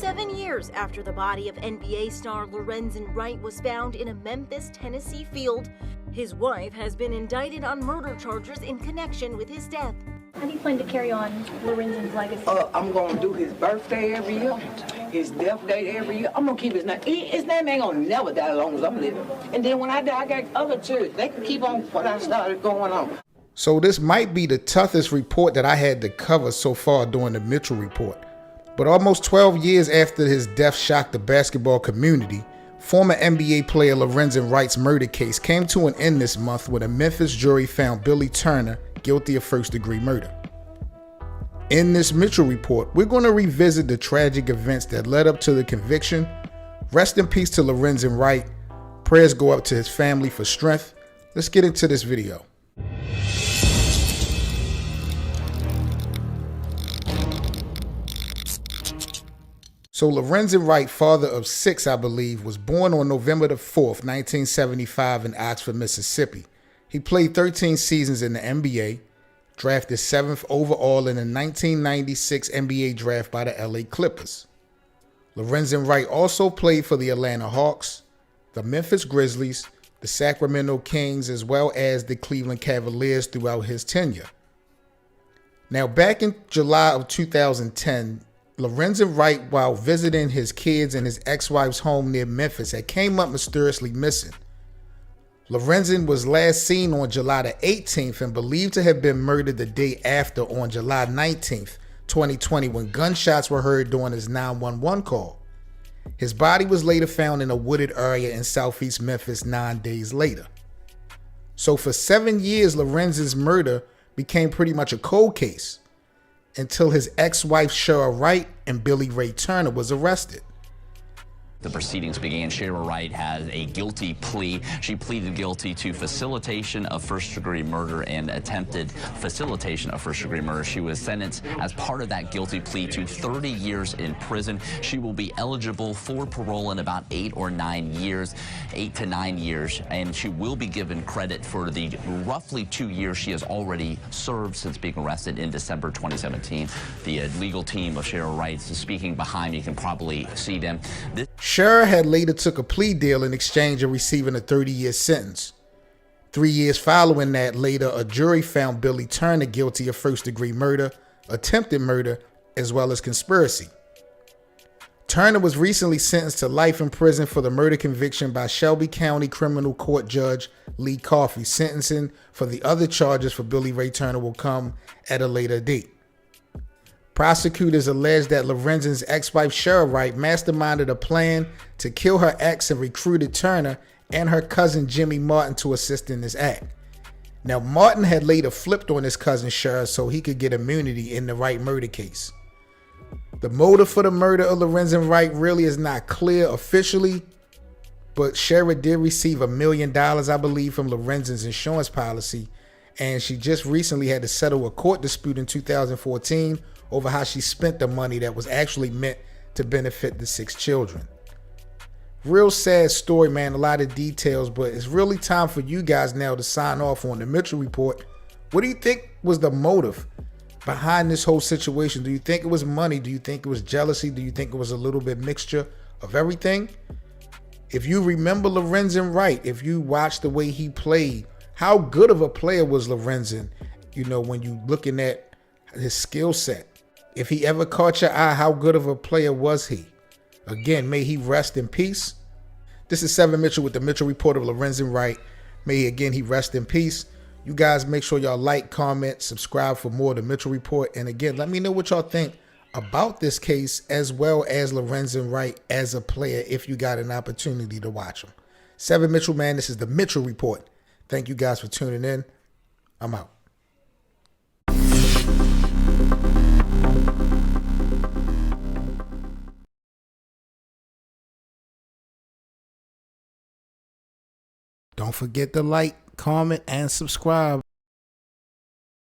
7 years after the body of NBA star Lorenzen Wright was found in a Memphis, Tennessee field, his wife has been indicted on murder charges in connection with his death. How do you plan to carry on Lorenzen's legacy? I'm going to do his birthday every year, his death date every year. I'm going to keep his name. His name ain't going to never die as long as I'm living. And then when I die, I got other children. They can keep on what I started going on. So this might be the toughest report that I had to cover so far during the Mitchell Report. But almost 12 years after his death shocked the basketball community, former NBA player Lorenzen Wright's murder case came to an end this month when a Memphis jury found Billy Turner guilty of first-degree murder. In this Mitchell Report, we're going to revisit the tragic events that led up to the conviction. Rest in peace to Lorenzen Wright. Prayers go up to his family for strength. Let's get into this video. So Lorenzen Wright, father of 6, I believe, was born on November the 4th, 1975 in Oxford, Mississippi. He played 13 seasons in the NBA, drafted 7th overall in the 1996 NBA draft by the LA Clippers. Lorenzen Wright also played for the Atlanta Hawks, the Memphis Grizzlies, the Sacramento Kings, as well as the Cleveland Cavaliers throughout his tenure. Now, back in July of 2010, Lorenzen Wright, while visiting his kids and his ex-wife's home near Memphis, had came up mysteriously missing. Lorenzen was last seen on July the 18th and believed to have been murdered the day after on July 19th, 2020, when gunshots were heard during his 911 call. His body was later found in a wooded area in southeast Memphis 9 days later. So for 7 years, Lorenzen's murder became pretty much a cold case until his ex-wife Cheryl Wright and Billy Ray Turner was arrested. The proceedings began. Cheryl Wright has a guilty plea. She pleaded guilty to facilitation of first-degree murder and attempted facilitation of first-degree murder. She was sentenced as part of that guilty plea to 30 years in prison. She will be eligible for parole in about 8 to 9 years, and she will be given credit for the roughly 2 years she has already served since being arrested in December 2017. The legal team of Cheryl Wright is speaking behind me. You can probably see them. Cheryl had later took a plea deal in exchange of receiving a 30-year sentence. 3 years following that, later a jury found Billy Turner guilty of first-degree murder, attempted murder, as well as conspiracy. Turner was recently sentenced to life in prison for the murder conviction by Shelby County Criminal Court Judge Lee Coffey. Sentencing for the other charges for Billy Ray Turner will come at a later date. Prosecutors allege that Lorenzen's ex-wife Cheryl Wright masterminded a plan to kill her ex and recruited Turner and her cousin Jimmy Martin to assist in this act. Now, Martin had later flipped on his cousin Cheryl so he could get immunity in the Wright murder case. The motive for the murder of Lorenzen Wright really is not clear officially, but Cheryl did receive $1 million, I believe, from Lorenzen's insurance policy, and she just recently had to settle a court dispute in 2014 over how she spent the money that was actually meant to benefit the 6 children. Real sad story, man. A lot of details, but it's really time for you guys now to sign off on the Mitchell Report. What do you think was the motive behind this whole situation? Do you think it was money? Do you think it was jealousy? Do you think it was a little bit mixture of everything? If you remember Lorenzen Wright, if you watched the way he played, how good of a player was Lorenzen? You know, when you looking at his skill set. If he ever caught your eye, how good of a player was he? Again, may he rest in peace. This is Seven Mitchell with the Mitchell Report of Lorenzen Wright. May again he rest in peace. You guys make sure y'all like, comment, subscribe for more of the Mitchell Report. And again, let me know what y'all think about this case as well as Lorenzen Wright as a player if you got an opportunity to watch him. Seven Mitchell, man, this is the Mitchell Report. Thank you guys for tuning in. I'm out. Don't forget to like, comment, and subscribe.